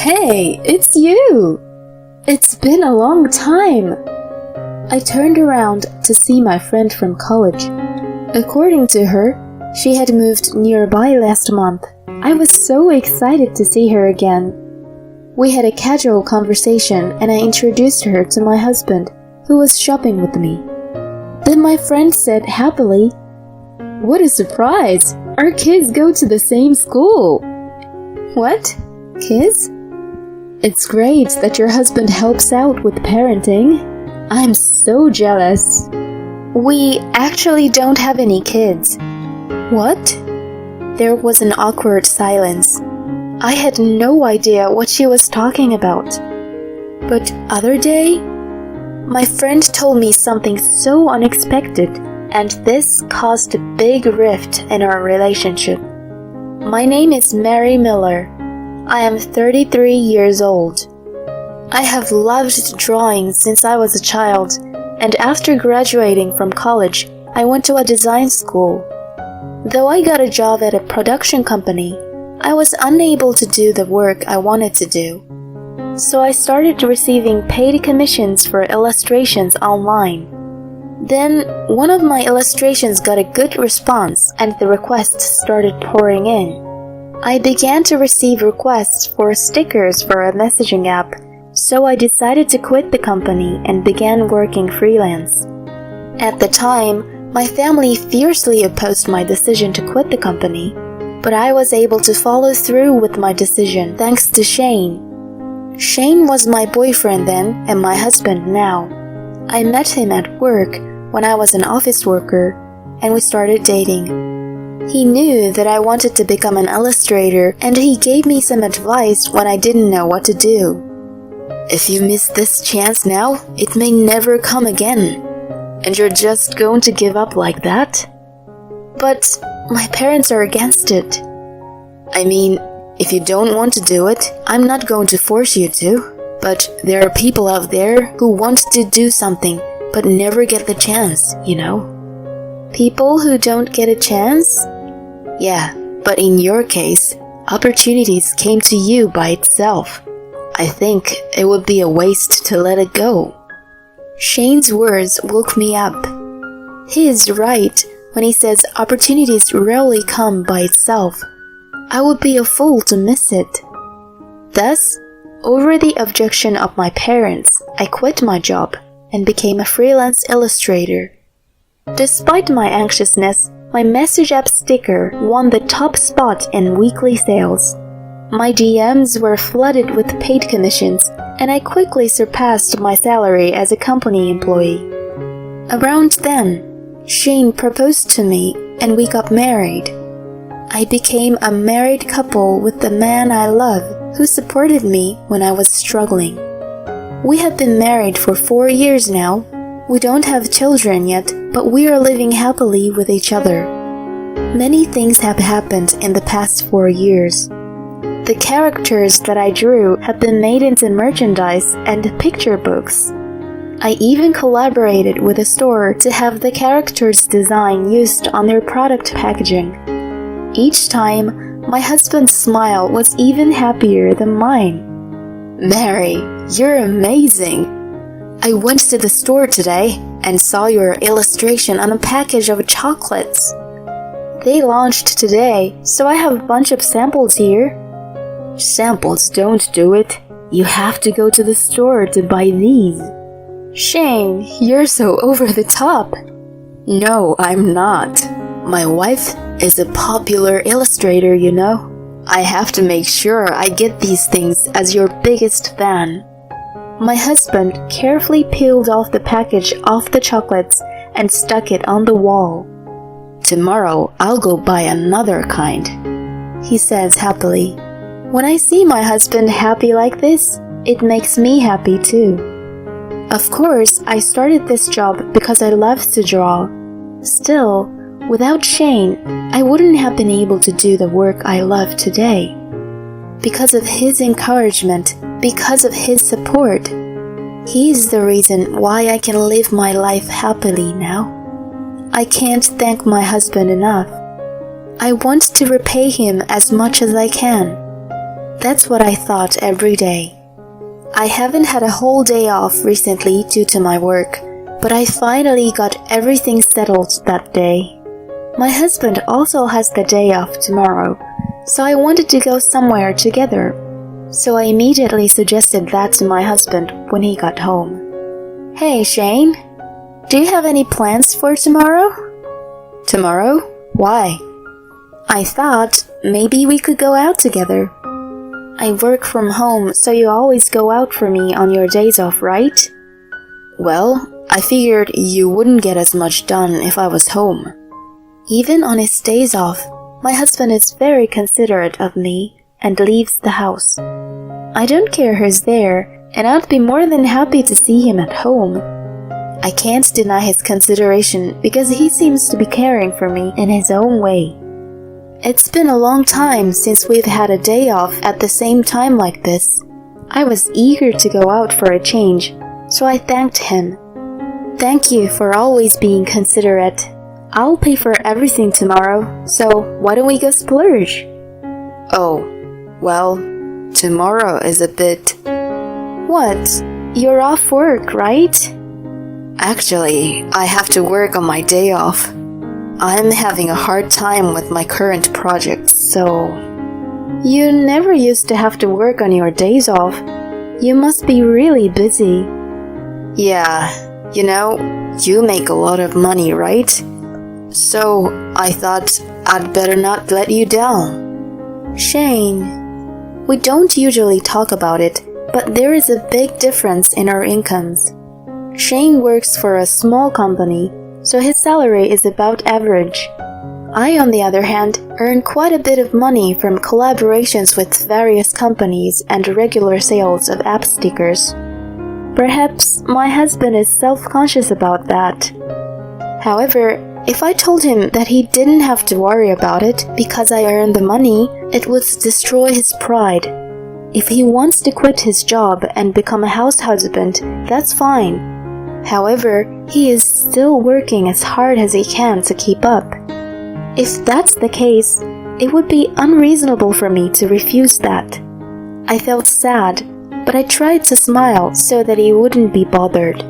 Hey, it's you! It's been a long time! I turned around to see my friend from college. According to her, she had moved nearby last month. I was so excited to see her again. We had a casual conversation and I introduced her to my husband, who was shopping with me. Then my friend said happily, "What a surprise! Our kids go to the same school!" "What? Kids? It's great that your husband helps out with parenting. I'm so jealous." "We actually don't have any kids." "What?" There was an awkward silence. I had no idea what she was talking about. But other day, my friend told me something so unexpected, and this caused a big rift in our relationship. My name is Mary Miller. I am 33 years old. I have loved drawing since I was a child, and after graduating from college, I went to a design school. Though I got a job at a production company, I was unable to do the work I wanted to do. So I started receiving paid commissions for illustrations online. Then, one of my illustrations got a good response and the requests started pouring in. I began to receive requests for stickers for a messaging app, so I decided to quit the company and began working freelance. At the time, my family fiercely opposed my decision to quit the company, but I was able to follow through with my decision thanks to Shane. Shane was my boyfriend then and my husband now. I met him at work when I was an office worker, and we started dating. He knew that I wanted to become an illustrator, and he gave me some advice when I didn't know what to do. "If you miss this chance now, it may never come again. And you're just going to give up like that?" "But my parents are against it." "I mean, if you don't want to do it, I'm not going to force you to. But there are people out there who want to do something but never get the chance, you know." "People who don't get a chance?" "Yeah, but in your case, opportunities came to you by itself. I think it would be a waste to let it go." Shane's words woke me up. He is right when he says opportunities rarely come by itself. I would be a fool to miss it. Thus, over the objection of my parents, I quit my job and became a freelance illustrator. Despite my anxiousness, my message app sticker won the top spot in weekly sales. My DMs were flooded with paid commissions, and I quickly surpassed my salary as a company employee. Around then, Shane proposed to me and we got married. I became a married couple with the man I love, who supported me when I was struggling. We have been married for 4 years now. We don't have children yet, but we are living happily with each other. Many things have happened in the past 4 years. The characters that I drew have been made into merchandise and picture books. I even collaborated with a store to have the characters' design used on their product packaging. Each time, my husband's smile was even happier than mine. "Mary, you're amazing! I went to the store today and saw your illustration on a package of chocolates. They launched today, so I have a bunch of samples here." "Samples don't do it. You have to go to the store to buy these." "Shane, you're so over the top." "No, I'm not. My wife is a popular illustrator, you know. I have to make sure I get these things as your biggest fan." My husband carefully peeled off the package off the chocolates and stuck it on the wall. "Tomorrow I'll go buy another kind," he says happily. When I see my husband happy like this, it makes me happy too. Of course, I started this job because I love to draw. Still, without Shane, I wouldn't have been able to do the work I love today. Because of his encouragement, because of his support, he is the reason why I can live my life happily now. I can't thank my husband enough. I want to repay him as much as I can. That's what I thought every day. I haven't had a whole day off recently due to my work, but I finally got everything settled that day. My husband also has the day off tomorrow, so I wanted to go somewhere together. So I immediately suggested that to my husband when he got home. Hey, Shane, do you have any plans for tomorrow? Tomorrow? Why? I thought maybe we could go out together. I work from home, so you always go out for me on your days off, right? Well, I figured you wouldn't get as much done if I was home. Even on his days off, my husband is very considerate of me and leaves the house. I don't care who's there, and I'd be more than happy to see him at home. I can't deny his consideration because he seems to be caring for me in his own way. It's been a long time since we've had a day off at the same time like this. I was eager to go out for a change, so I thanked him. Thank you for always being considerate. I'll pay for everything tomorrow, so why don't we go splurge? Oh, well, tomorrow is a bit... What? You're off work, right? Actually, I have to work on my day off. I'm having a hard time with my current project, so... You never used to have to work on your days off. You must be really busy. Yeah, you make a lot of money, right? So, I thought I'd better not let you down. Shane, we don't usually talk about it, but there is a big difference in our incomes. Shane works for a small company, so his salary is about average. I, on the other hand, earn quite a bit of money from collaborations with various companies and regular sales of app stickers. Perhaps my husband is self-conscious about that. However, if I told him that he didn't have to worry about it because I earned the money, it would destroy his pride. If he wants to quit his job and become a house husband, that's fine. However, he is still working as hard as he can to keep up. If that's the case, it would be unreasonable for me to refuse that. I felt sad, but I tried to smile so that he wouldn't be bothered.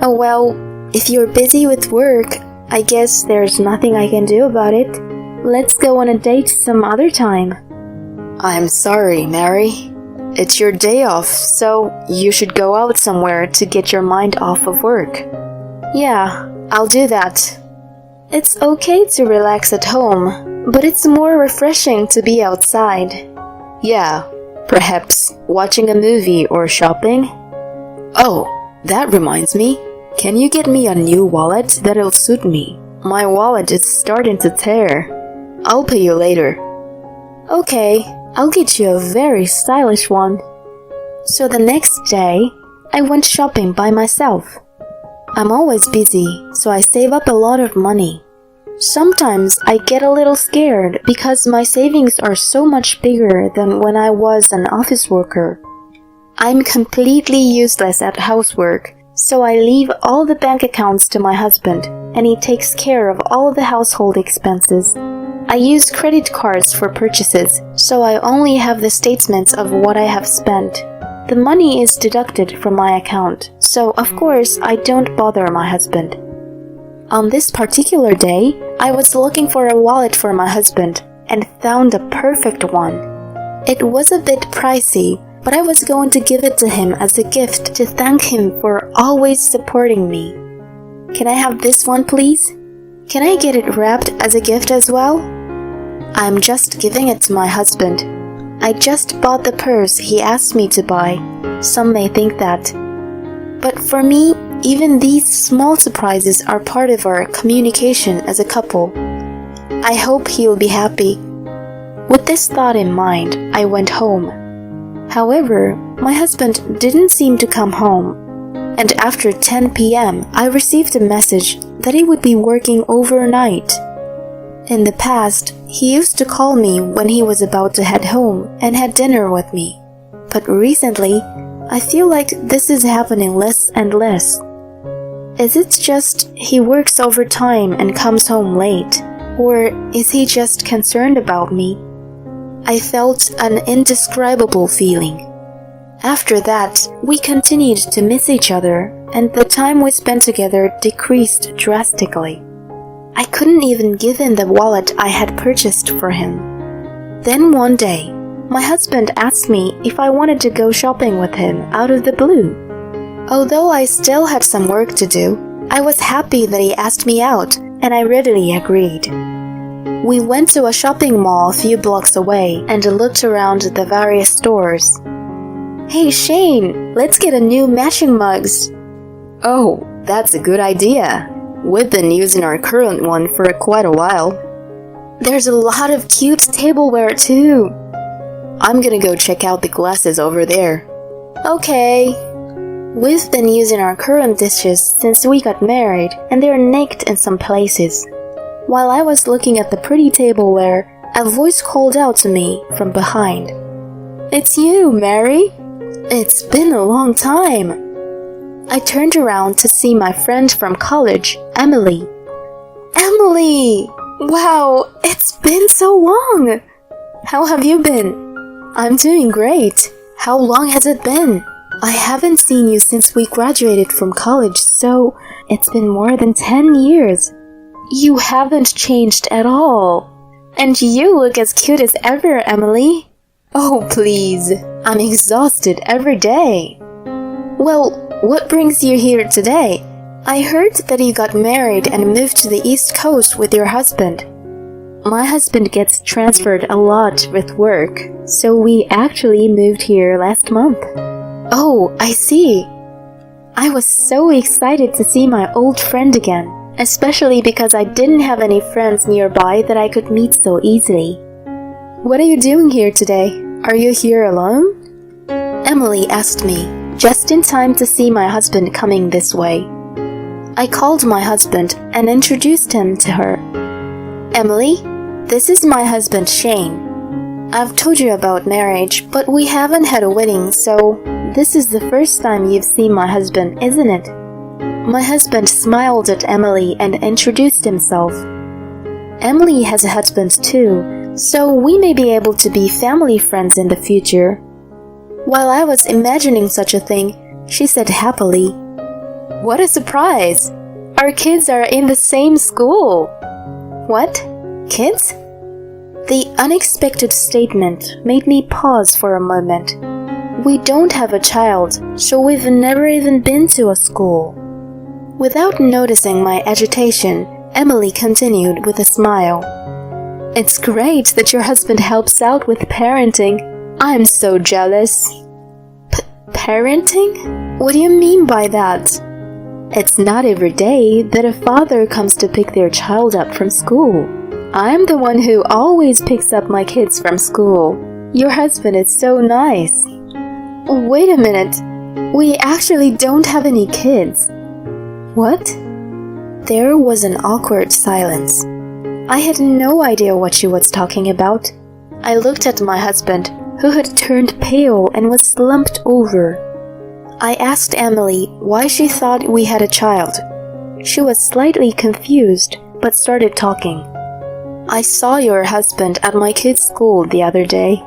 Oh well, if you're busy with work, I guess there's nothing I can do about it. Let's go on a date some other time. I'm sorry, Mary. It's your day off, so you should go out somewhere to get your mind off of work. Yeah, I'll do that. It's okay to relax at home, but it's more refreshing to be outside. Yeah, perhaps watching a movie or shopping. Oh, that reminds me. Can you get me a new wallet that'll suit me? My wallet is starting to tear. I'll pay you later. Okay, I'll get you a very stylish one. So the next day, I went shopping by myself. I'm always busy, so I save up a lot of money. Sometimes I get a little scared because my savings are so much bigger than when I was an office worker. I'm completely useless at housework, so I leave all the bank accounts to my husband, and he takes care of all the household expenses. I use credit cards for purchases, so I only have the statements of what I have spent. The money is deducted from my account, so of course I don't bother my husband. On this particular day, I was looking for a wallet for my husband and found the perfect one. It was a bit pricey, but I was going to give it to him as a gift to thank him for always supporting me. Can I have this one, please? Can I get it wrapped as a gift as well? I'm just giving it to my husband. I just bought the purse he asked me to buy. Some may think that. But for me, even these small surprises are part of our communication as a couple. I hope he'll be happy. With this thought in mind, I went home. However, my husband didn't seem to come home, and after 10 p.m., I received a message that he would be working overnight. In the past, he used to call me when he was about to head home and had dinner with me. But recently, I feel like this is happening less and less. Is it just he works overtime and comes home late? Or is he just concerned about me? I felt an indescribable feeling. After that, we continued to miss each other, and the time we spent together decreased drastically. I couldn't even give him the wallet I had purchased for him. Then one day, my husband asked me if I wanted to go shopping with him out of the blue. Although I still had some work to do, I was happy that he asked me out, and I readily agreed. We went to a shopping mall a few blocks away and looked around the various stores. "Hey Shane, let's get a new matching mugs." "Oh, that's a good idea. We've been using our current one for quite a while." "There's a lot of cute tableware too." "I'm gonna go check out the glasses over there." "Okay." We've been using our current dishes since we got married, and they're nicked in some places. While I was looking at the pretty tableware, a voice called out to me from behind. "It's you, Mary. It's been a long time." I turned around to see my friend from college, Emily. "Emily! Wow, it's been so long! How have you been?" "I'm doing great. How long has it been?" "I haven't seen you since we graduated from college, so it's been more than 10 years. You haven't changed at all. And you look as cute as ever, Emily." "Oh, please. I'm exhausted every day." "Well, what brings you here today? I heard that you got married and moved to the East Coast with your husband." "My husband gets transferred a lot with work, so we actually moved here last month." "Oh, I see." I was so excited to see my old friend again, especially because I didn't have any friends nearby that I could meet so easily. "What are you doing here today? Are you here alone?" Emily asked me, just in time to see my husband coming this way. I called my husband and introduced him to her. "Emily, this is my husband Shane. I've told you about marriage, but we haven't had a wedding, so this is the first time you've seen my husband, isn't it?" My husband smiled at Emily and introduced himself. "Emily has a husband too, so we may be able to be family friends in the future." While I was imagining such a thing, she said happily, "What a surprise! Our kids are in the same school." "What? Kids?" The unexpected statement made me pause for a moment. We don't have a child, so we've never even been to a school. Without noticing my agitation, Emily continued with a smile. "It's great that your husband helps out with parenting. I'm so jealous." Parenting? What do you mean by that?" "It's not every day that a father comes to pick their child up from school. I'm the one who always picks up my kids from school. Your husband is so nice." "Wait a minute. We actually don't have any kids." "What?" There was an awkward silence. I had no idea what she was talking about. I looked at my husband, who had turned pale and was slumped over. I asked Emily why she thought we had a child. She was slightly confused, but started talking. "I saw your husband at my kid's school the other day."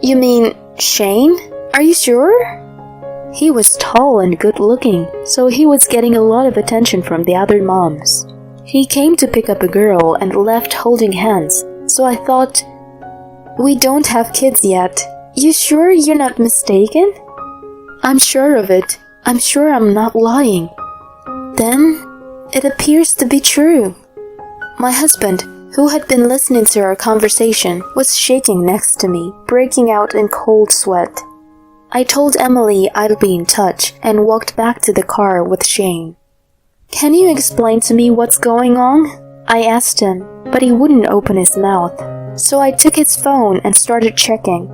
"You mean Shane? Are you sure?" He was tall and good-looking, so he was getting a lot of attention from the other moms. He came to pick up a girl and left holding hands, so I thought, "We don't have kids yet. You sure you're not mistaken?" "I'm sure of it. I'm sure I'm not lying." "Then, it appears to be true." My husband, who had been listening to our conversation, was shaking next to me, breaking out in cold sweat. I told Emily I'd be in touch and walked back to the car with Shane. "Can you explain to me what's going on?" I asked him, but he wouldn't open his mouth, so I took his phone and started checking.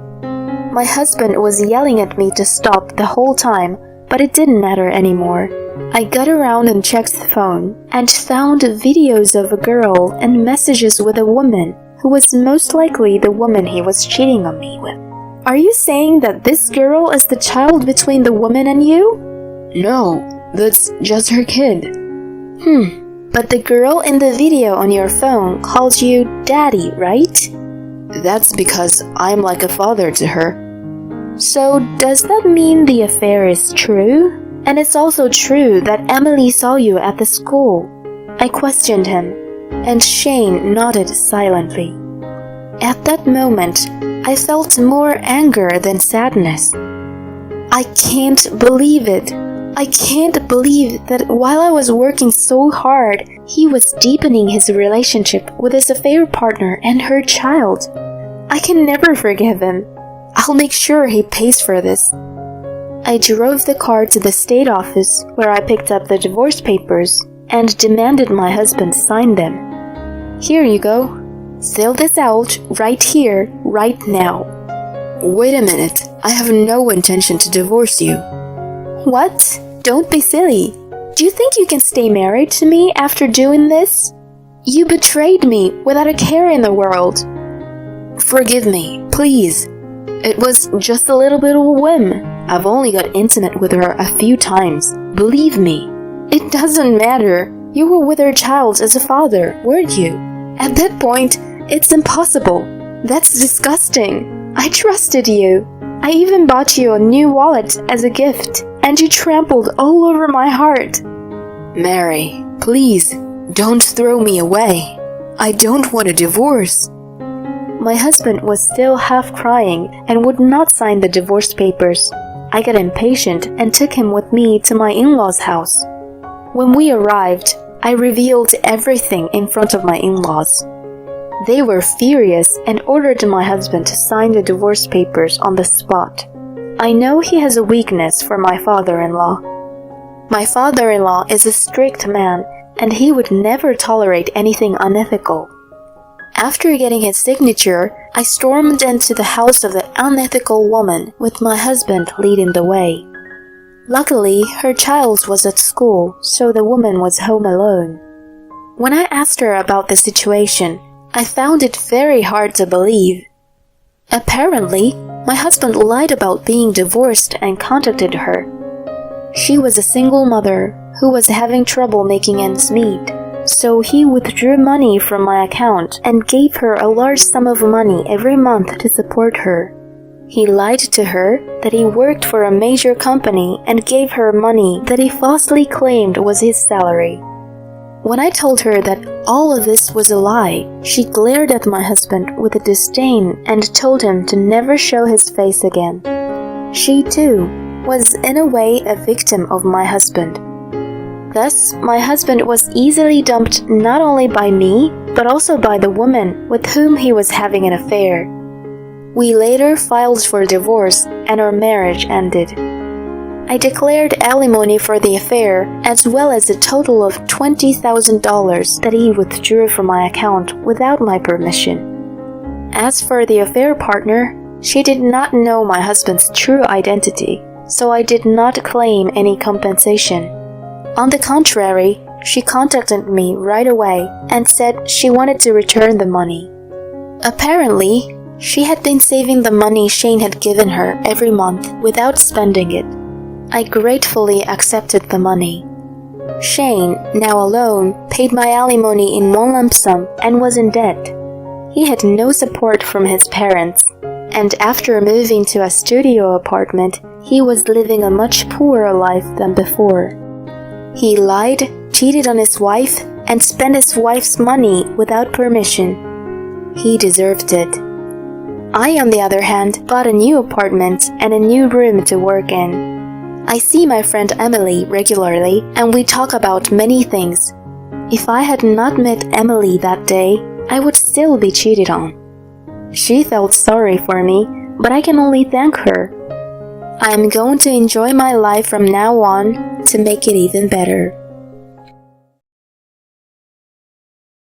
My husband was yelling at me to stop the whole time, but it didn't matter anymore. I got around and checked the phone and found videos of a girl and messages with a woman who was most likely the woman he was cheating on me with. "Are you saying that this girl is the child between the woman and you?" "No, that's just her kid." But the girl in the video on your phone called you daddy, right?" That's because I'm like a father to her. So does that mean the affair is true? And it's also true that Emily saw you at the school? I questioned him, and Shane nodded silently. At that moment, I felt more anger than sadness. I can't believe it. I can't believe that while I was working so hard, he was deepening his relationship with his affair partner and her child. I can never forgive him. I'll make sure he pays for this. I drove the car to the state office where I picked up the divorce papers and demanded my husband sign them. Here you go. Fill this out right here, right now. Wait a minute. I have no intention to divorce you. What? Don't be silly. Do you think you can stay married to me after doing this? You betrayed me without a care in the world. Forgive me, please. It was just a little bit of a whim. I've only got intimate with her a few times. Believe me. It doesn't matter. You were with her child as a father, weren't you? At that point, it's impossible. That's disgusting. I trusted you. I even bought you a new wallet as a gift, and you trampled all over my heart. Mary, please, don't throw me away. I don't want a divorce. My husband was still half crying and would not sign the divorce papers. I got impatient and took him with me to my in-laws' house. When we arrived, I revealed everything in front of my in-laws. They were furious and ordered my husband to sign the divorce papers on the spot. I know he has a weakness for my father-in-law. My father-in-law is a strict man, and he would never tolerate anything unethical. After getting his signature, I stormed into the house of the unethical woman with my husband leading the way. Luckily, her child was at school, so the woman was home alone. When I asked her about the situation, I found it very hard to believe. Apparently, my husband lied about being divorced and contacted her. She was a single mother who was having trouble making ends meet, so he withdrew money from my account and gave her a large sum of money every month to support her. He lied to her that he worked for a major company and gave her money that he falsely claimed was his salary. When I told her that all of this was a lie, she glared at my husband with a disdain and told him to never show his face again. She, too, was in a way a victim of my husband. Thus, my husband was easily dumped not only by me, but also by the woman with whom he was having an affair. We later filed for divorce and our marriage ended. I declared alimony for the affair, as well as a total of $20,000 that he withdrew from my account without my permission. As for the affair partner, she did not know my husband's true identity, so I did not claim any compensation. On the contrary, she contacted me right away and said she wanted to return the money. Apparently, she had been saving the money Shane had given her every month without spending it. I gratefully accepted the money. Shane, now alone, paid my alimony in one lump sum and was in debt. He had no support from his parents, and after moving to a studio apartment, he was living a much poorer life than before. He lied, cheated on his wife, and spent his wife's money without permission. He deserved it. I, on the other hand, bought a new apartment and a new room to work in. I see my friend Emily regularly, and we talk about many things. If I had not met Emily that day, I would still be cheated on. She felt sorry for me, but I can only thank her. I am going to enjoy my life from now on to make it even better.